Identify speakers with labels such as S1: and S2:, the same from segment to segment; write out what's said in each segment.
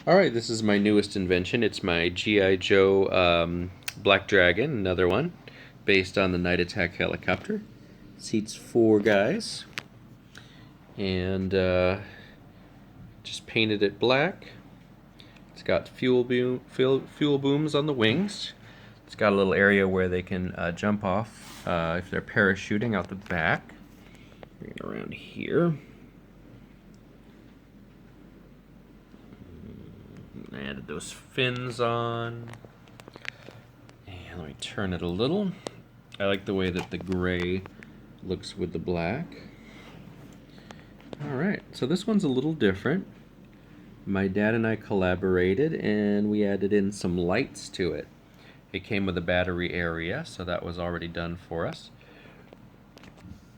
S1: Alright, this is my newest invention. It's my G.I. Joe Black Dragon, another one, based on the Night Attack helicopter. Seats 4 guys. And just painted it black. It's got fuel booms on the wings. It's got a little area where they can jump off if they're parachuting out the back. Bring it around here. I added those fins on. And let me turn it a little. I like the way that the gray looks with the black. Alright, so this one's a little different. My dad and I collaborated and we added in some lights to it. It came with a battery area, so that was already done for us.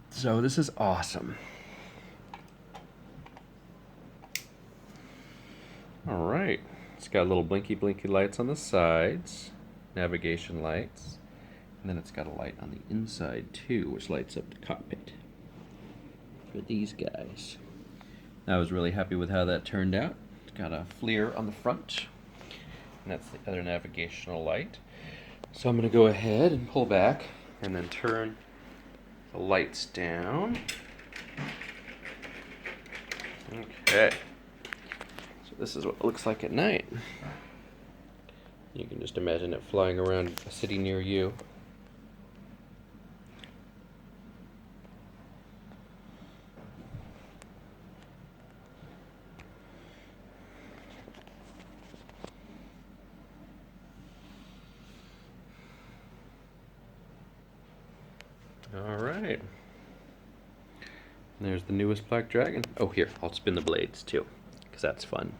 S1: So this is awesome. Alright, it's got little blinky lights on the sides, navigation lights, and then it's got a light on the inside too, which lights up the cockpit for these guys. I was really happy with how that turned out. It's got a FLIR on the front, and that's the other navigational light. So I'm going to go ahead and pull back and then turn the lights down. Okay. So this is what it looks like at night. You can just imagine it flying around a city near you. Alright. There's the newest Black Dragon. Oh, here, I'll spin the blades too, because that's fun.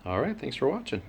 S1: Alright, thanks for watching.